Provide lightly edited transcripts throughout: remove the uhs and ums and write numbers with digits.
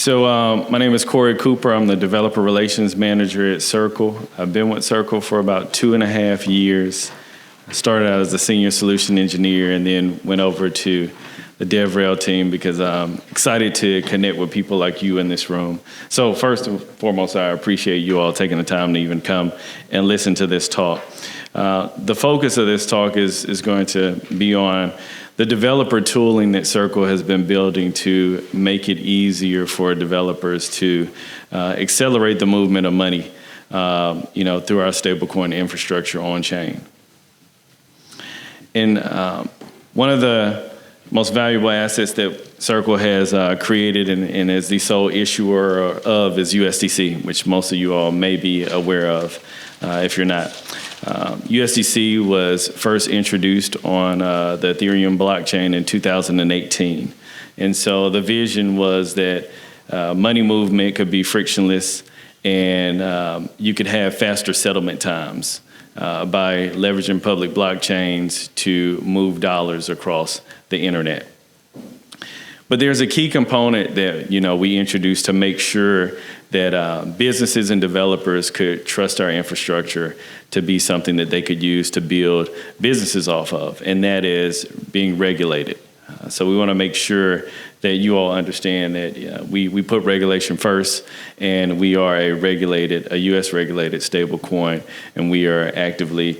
My name is Corey Cooper. I'm the Developer Relations Manager at Circle. I've been with Circle for about 2.5 years. I started out as a Senior Solution Engineer and then went over to the DevRel team because I'm excited to connect with people like you in this room. So first and foremost, I appreciate you all taking the time to even come and listen to this talk. The focus of this talk is going to be on the developer tooling that Circle has been building to make it easier for developers to accelerate the movement of money, through our stablecoin infrastructure on chain. And one of the most valuable assets that Circle has created and is the sole issuer of is USDC, which most of you all may be aware of if you're not. USDC was first introduced on the Ethereum blockchain in 2018. And so the vision was that money movement could be frictionless and you could have faster settlement times by leveraging public blockchains to move dollars across the internet. But there's a key component that we introduced to make sure that businesses and developers could trust our infrastructure to be something that they could use to build businesses off of, and that is being regulated. So we want to make sure that you all understand that we put regulation first, and we are a U.S. regulated stablecoin, and we are actively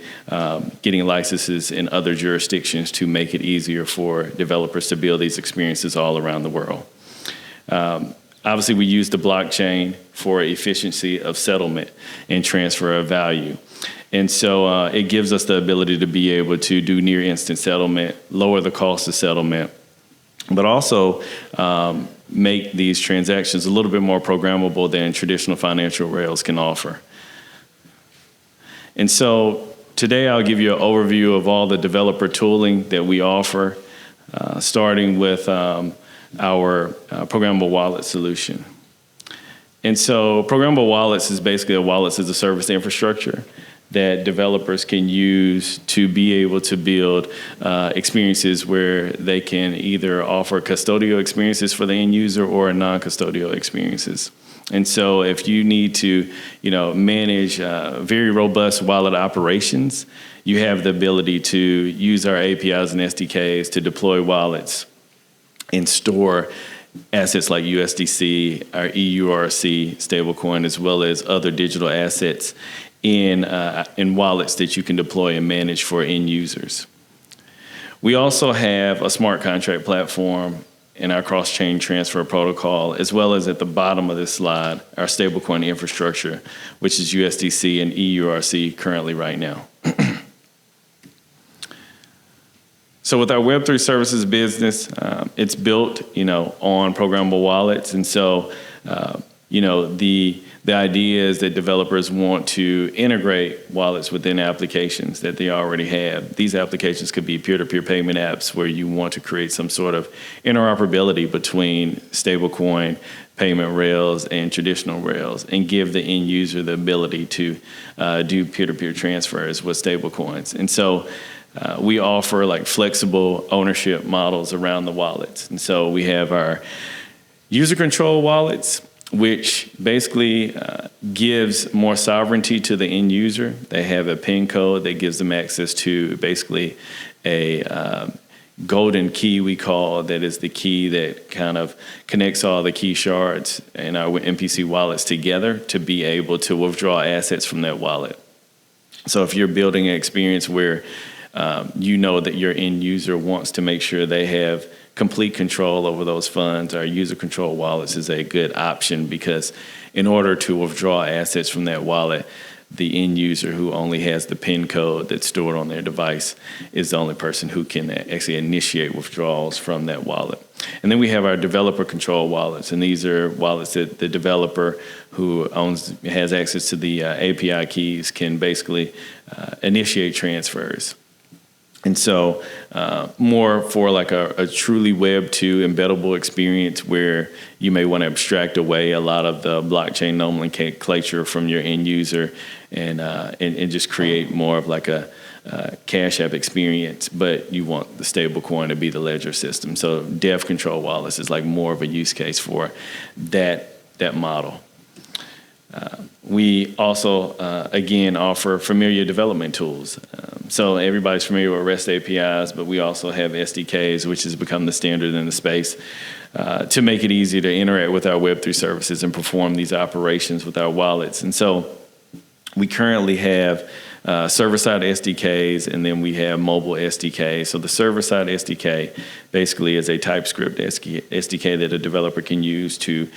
getting licenses in other jurisdictions to make it easier for developers to build these experiences all around the world. Obviously, we use the blockchain for efficiency of settlement and transfer of value. And so it gives us the ability to be able to do near instant settlement, lower the cost of settlement, but also make these transactions a little bit more programmable than traditional financial rails can offer. And so today I'll give you an overview of all the developer tooling that we offer, starting with our programmable wallet solution. And so programmable wallets is basically a wallets as a service infrastructure that developers can use to be able to build experiences where they can either offer custodial experiences for the end user or non-custodial experiences. And so if you need to, manage very robust wallet operations, you have the ability to use our APIs and SDKs to deploy wallets and store assets like USDC, our EURC stablecoin, as well as other digital assets in wallets that you can deploy and manage for end users. We also have a smart contract platform in our cross-chain transfer protocol, as well as at the bottom of this slide, our stablecoin infrastructure, which is USDC and EURC currently right now. So with our Web3 services business, it's built, on programmable wallets. And so, the idea is that developers want to integrate wallets within applications that they already have. These applications could be peer-to-peer payment apps where you want to create some sort of interoperability between stablecoin payment rails and traditional rails and give the end user the ability to do peer-to-peer transfers with stablecoins. And so we offer like flexible ownership models around the wallets. And so we have our user control wallets, which basically gives more sovereignty to the end user. They have a PIN code that gives them access to basically a golden key, we call, that is the key that kind of connects all the key shards in our MPC wallets together to be able to withdraw assets from that wallet. So if you're building an experience where that your end user wants to make sure they have complete control over those funds, our user control wallets is a good option because in order to withdraw assets from that wallet, the end user who only has the PIN code that's stored on their device is the only person who can actually initiate withdrawals from that wallet. And then we have our developer control wallets, and these are wallets that the developer who has access to the API keys can basically initiate transfers. And so more for like a truly Web 2 embeddable experience where you may want to abstract away a lot of the blockchain nomenclature from your end user and just create more of like a Cash App experience, but you want the stable coin to be the ledger system. So dev control wallets is like more of a use case for that model. We also, again, offer familiar development tools. So everybody's familiar with REST APIs, but we also have SDKs, which has become the standard in the space, to make it easy to interact with our Web3 services and perform these operations with our wallets. And so we currently have server-side SDKs, and then we have mobile SDKs. So the server-side SDK basically is a TypeScript SDK that a developer can use to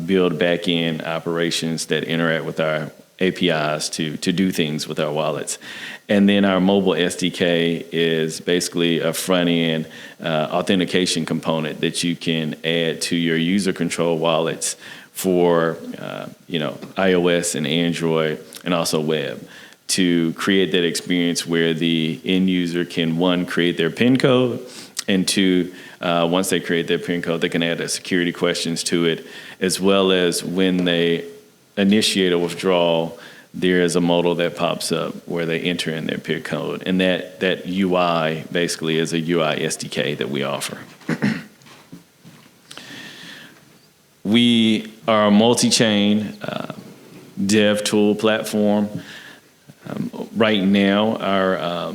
build back-end operations that interact with our APIs to do things with our wallets. And then our mobile SDK is basically a front-end authentication component that you can add to your user control wallets for iOS and Android and also web, to create that experience where the end user can, one, create their PIN code, and two, once they create their PIN code, they can add security questions to it, as well as when they initiate a withdrawal, there is a modal that pops up where they enter in their PIN code. And that UI basically is a UI SDK that we offer. We are a multi-chain dev tool platform. Right now, our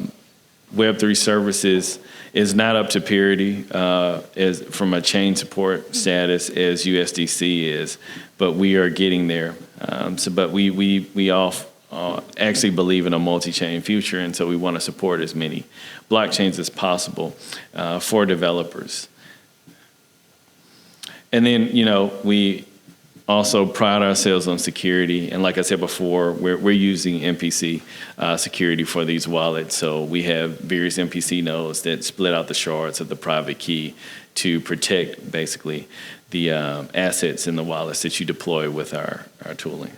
Web3 services is not up to parity as from a chain support status as USDC is, but we are getting there. But we actually believe in a multi-chain future, and so we want to support as many blockchains as possible for developers. And then, we also pride ourselves on security. And like I said before, we're using MPC security for these wallets. So we have various MPC nodes that split out the shards of the private key to protect basically the assets in the wallets that you deploy with our tooling.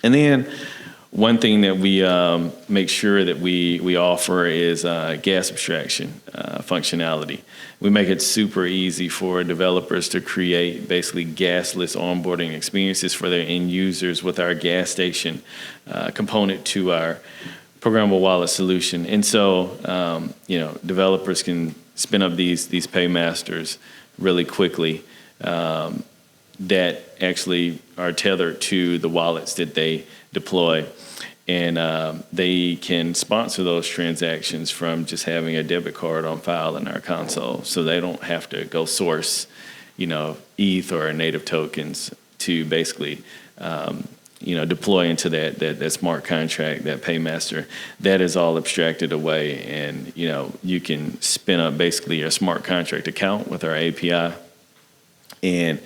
And then one thing that we make sure that we offer is gas abstraction functionality. We make it super easy for developers to create basically gasless onboarding experiences for their end users with our gas station component to our programmable wallet solution. And so, developers can spin up these paymasters really quickly that actually are tethered to the wallets that they deploy. And they can sponsor those transactions from just having a debit card on file in our console. So they don't have to go source, ETH or native tokens to basically, deploy into that smart contract, that paymaster. That is all abstracted away. And, you can spin up basically your smart contract account with our API. And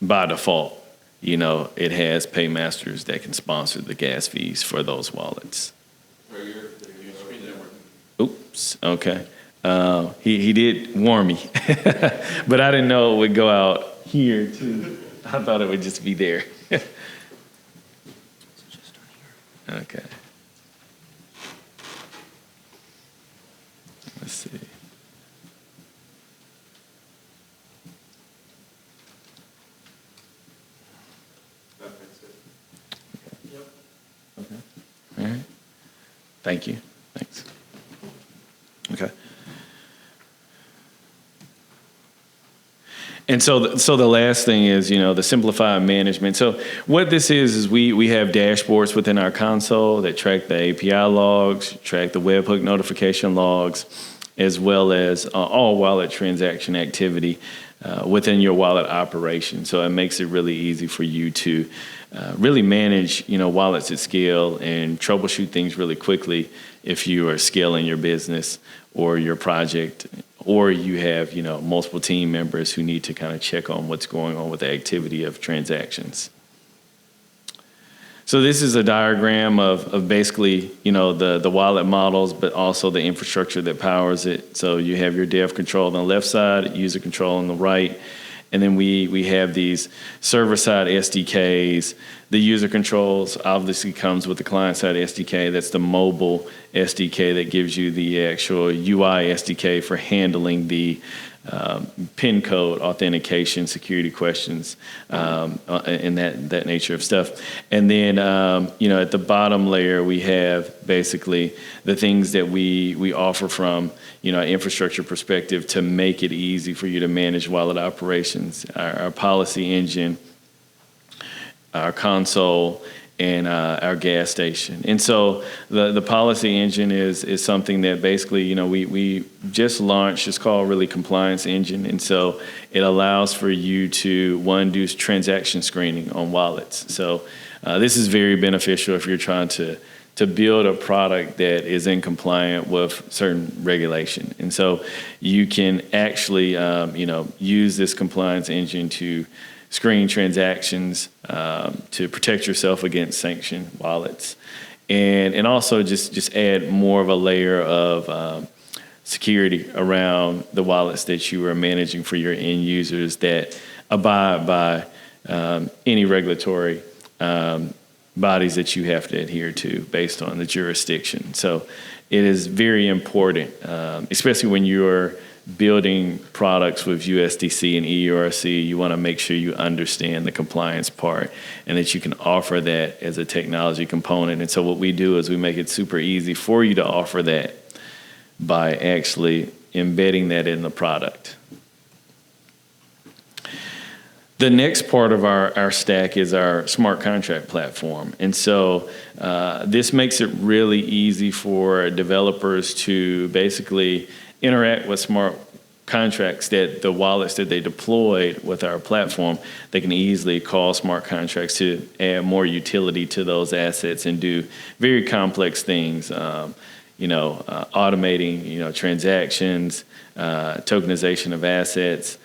by default, it has paymasters that can sponsor the gas fees for those wallets. Oops, okay. He did warn me, but I didn't know it would go out here too. I thought it would just be there. Okay. Let's see. All right. Thank you. Thanks. Okay. And so the last thing is, the simplified management. So what this is we have dashboards within our console that track the API logs, track the webhook notification logs, as well as all wallet transaction activity within your wallet operation. So it makes it really easy for you to really manage, wallets at scale and troubleshoot things really quickly if you are scaling your business or your project, or you have, multiple team members who need to kind of check on what's going on with the activity of transactions. So this is a diagram of basically, the wallet models, but also the infrastructure that powers it. So you have your dev control on the left side, user control on the right. And then we have these server-side SDKs. The user controls obviously comes with the client-side SDK. That's the mobile SDK that gives you the actual UI SDK for handling the PIN code authentication, security questions, and that nature of stuff. And then, at the bottom layer, we have basically the things that we offer from, an infrastructure perspective to make it easy for you to manage wallet operations, our policy engine, our console, and our gas station. And so the policy engine is something that basically, we just launched. It's called really Compliance Engine. And so it allows for you to, one, do transaction screening on wallets. So this is very beneficial if you're trying to build a product that is in compliant with certain regulation. And so you can actually, use this compliance engine to screen transactions to protect yourself against sanctioned wallets, and also just add more of a layer of security around the wallets that you are managing for your end users that abide by any regulatory bodies that you have to adhere to based on the jurisdiction. So it is very important, especially when you're building products with USDC and EURC. You want to make sure you understand the compliance part and that you can offer that as a technology component. And so what we do is we make it super easy for you to offer that by actually embedding that in the product. The next part of our stack is our smart contract platform. And so this makes it really easy for developers to basically interact with smart contracts, that the wallets that they deployed with our platform, they can easily call smart contracts to add more utility to those assets and do very complex things, automating, transactions, tokenization of assets,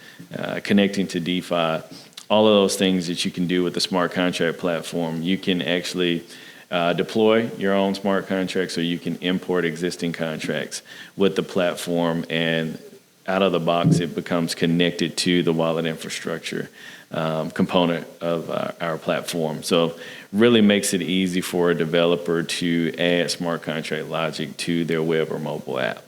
connecting to DeFi, all of those things that you can do with the smart contract platform. You can actually deploy your own smart contracts, or you can import existing contracts with the platform, and out of the box it becomes connected to the wallet infrastructure component of our platform. So really makes it easy for a developer to add smart contract logic to their web or mobile app.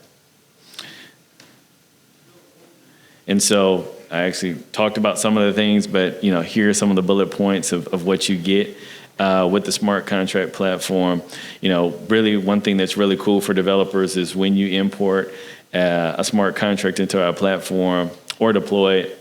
And so I actually talked about some of the things, but here are some of the bullet points of what you get with the smart contract platform. Really one thing that's really cool for developers is when you import a smart contract into our platform or deploy it,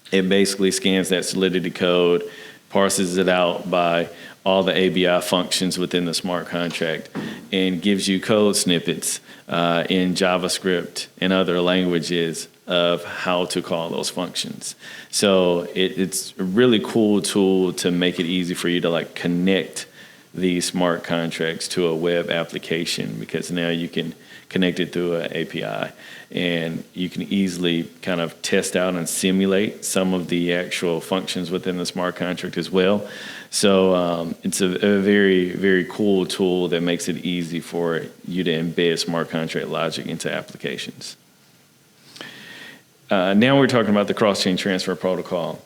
it basically scans that Solidity code, parses it out by all the ABI functions within the smart contract, and gives you code snippets in JavaScript and other languages of how to call those functions. So it's a really cool tool to make it easy for you to connect these smart contracts to a web application, because now you can connect it through an API, and you can easily kind of test out and simulate some of the actual functions within the smart contract as well. So it's a very, very cool tool that makes it easy for you to embed smart contract logic into applications. Now we're talking about the cross-chain transfer protocol.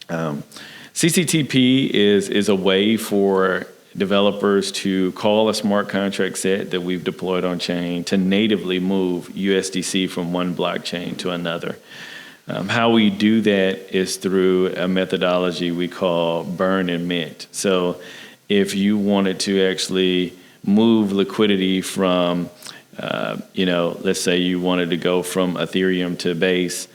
CCTP is a way for developers to call a smart contract set that we've deployed on chain to natively move USDC from one blockchain to another. How we do that is through a methodology we call burn and mint. So if you wanted to actually move liquidity from let's say you wanted to go from Ethereum to Base.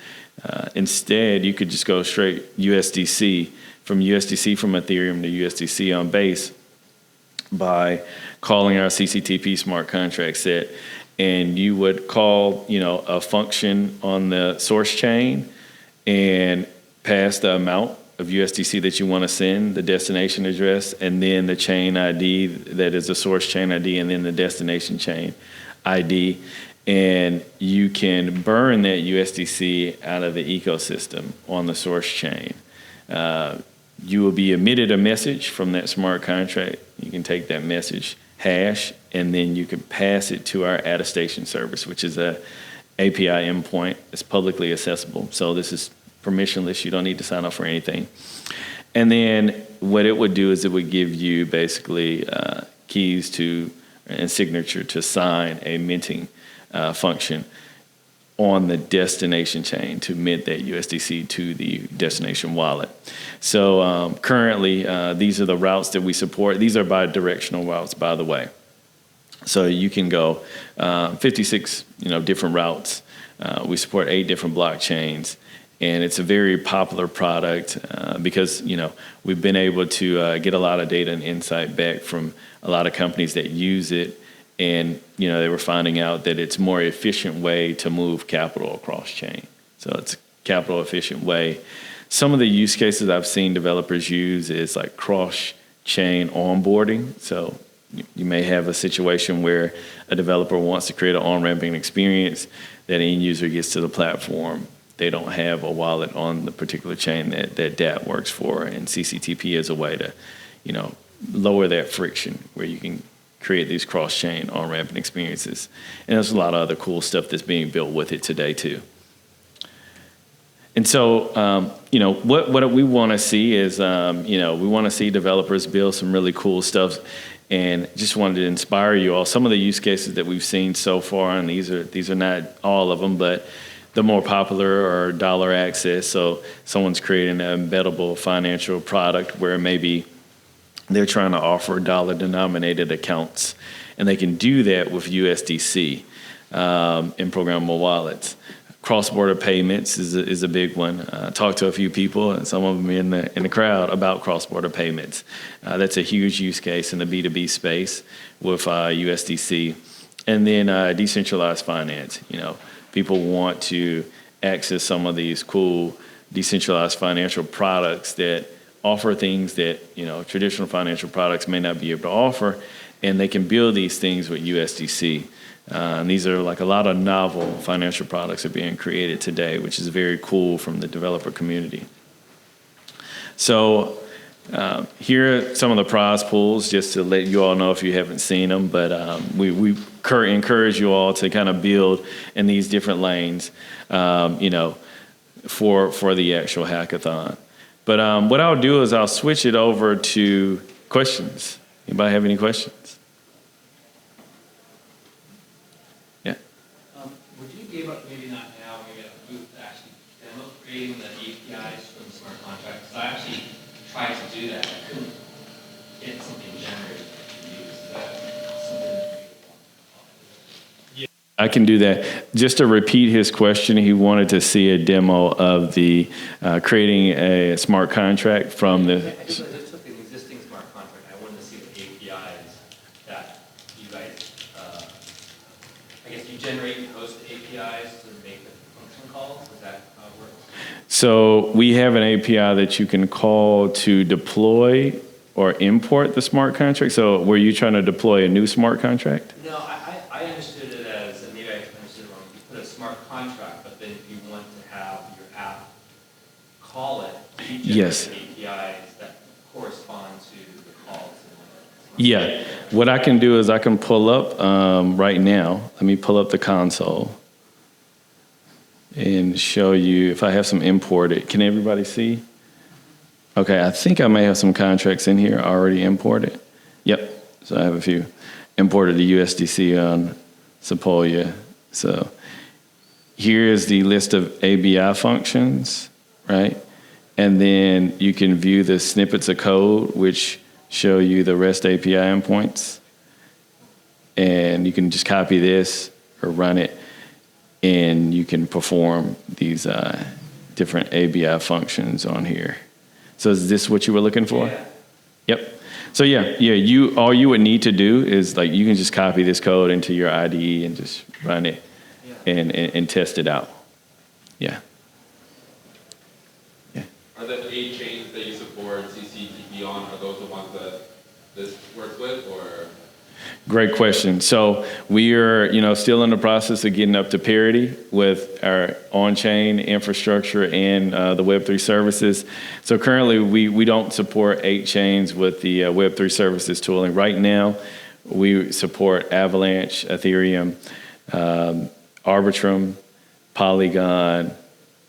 Instead, you could just go straight USDC from Ethereum to USDC on Base by calling our CCTP smart contract set. And you would call, a function on the source chain and pass the amount of USDC that you want to send, the destination address, and then the chain ID that is the source chain ID, and then the destination chain ID, and you can burn that USDC out of the ecosystem on the source chain. You will be emitted a message from that smart contract. You can take that message hash, and then you can pass it to our attestation service, which is a API endpoint. It's publicly accessible. So this is permissionless. You don't need to sign up for anything. And then what it would do is it would give you basically keys to and signature to sign a minting function. on the destination chain to mint that USDC to the destination wallet. So currently, these are the routes that we support. These are bi-directional routes, by the way. So you can go 56, different routes. We support 8 different blockchains, and it's a very popular product because we've been able to get a lot of data and insight back from a lot of companies that use it, and they were finding out that it's a more efficient way to move capital across chain. So it's a capital efficient way. Some of the use cases I've seen developers use is like cross-chain onboarding. So you may have a situation where a developer wants to create an on-ramping experience. That end user gets to the platform. They don't have a wallet on the particular chain that DApp works for, and CCTP is a way to, lower that friction where you can create these cross-chain on-ramping experiences. And there's a lot of other cool stuff that's being built with it today too. And so, what we want to see is, we want to see developers build some really cool stuff, and just wanted to inspire you all. Some of the use cases that we've seen so far, and these are not all of them, but the more popular are dollar access. So someone's creating an embeddable financial product where maybe they're trying to offer dollar-denominated accounts, and they can do that with USDC in programmable wallets. Cross-border payments is a big one. Talked to a few people, and some of them in the crowd, about cross-border payments. That's a huge use case in the B2B space with USDC. And then decentralized finance. People want to access some of these cool decentralized financial products that offer things that traditional financial products may not be able to offer, and they can build these things with USDC. And these are like a lot of novel financial products are being created today, which is very cool from the developer community. So here are some of the prize pools, just to let you all know if you haven't seen them. But we encourage you all to kind of build in these different lanes, for the actual hackathon. But what I'll do is I'll switch it over to questions. Anybody have any questions? Maybe not now, maybe at a booth to actually demo creating the APIs for the smart contract. So I actually tried to do that. I couldn't get something generated to use. Is that something that I can do that. Just to repeat his question, he wanted to see a demo of the creating a smart contract from the... I just took an existing smart contract. I wanted to see the APIs that you guys, I guess you generate and host the APIs to make the function calls. Is that how it works? So we have an API that you can call to deploy or import the smart contract. So were you trying to deploy a new smart contract? No, I understood it as, and maybe I understood it wrong, you put a smart contract, but then if you want to have your app call it, you generate APIs that correspond to the calls. Yeah. What I can do is I can pull up right now. Let me pull up the console and show you if I have some imported. Can everybody see? Okay, I think I may have some contracts in here already imported. Yep, so I have a few. Imported the USDC on Sepolia. So here is the list of ABI functions, right? And then you can view the snippets of code, which show you the REST API endpoints. And you can just copy this or run it, and you can perform these different ABI functions on here. So is this what you were looking for? Yeah. Yep. So all you would need to do is you can just copy this code into your IDE and just run it and test it out. Yeah. Yeah. Are the 8 chains that you support CCTP on, are those the ones that this works with, or? Great question. So we are, still in the process of getting up to parity with our on-chain infrastructure and the Web3 services. So currently, we don't support 8 chains with the Web3 services tooling. Right now, we support Avalanche, Ethereum, Arbitrum, Polygon,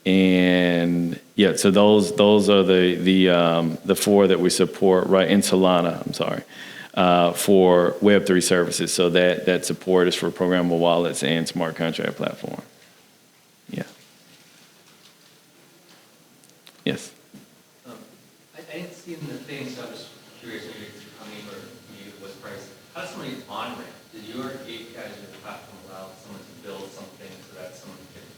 and so those are the 4 that we support, right? In Solana, I'm sorry. For Web3 services. So that support is for programmable wallets and smart contract platform. Yes. I didn't see in the thing, so I'm just curious maybe how many or maybe it was price. How does somebody on-ramp? Did your APIs or your platform allow someone to build something so that someone could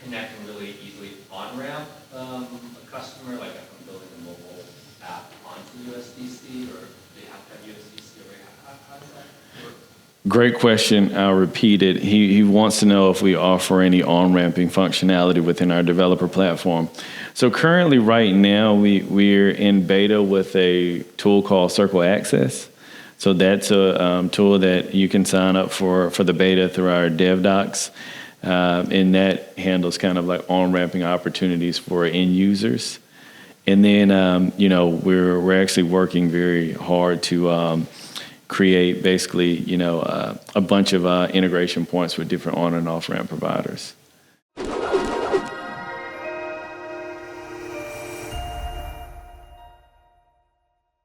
connect and really easily on-ramp a customer, like if I'm building a mobile app onto USDC, or they have to have USDC, or how does that work? Great question. I'll repeat it. He wants to know if we offer any on-ramping functionality within our developer platform. So currently, right now, we're in beta with a tool called Circle Access. So that's a tool that you can sign up for the beta through our dev docs. And that handles kind of like on-ramping opportunities for end users. And then, we're actually working very hard to create basically, a bunch of integration points with different on and off ramp providers.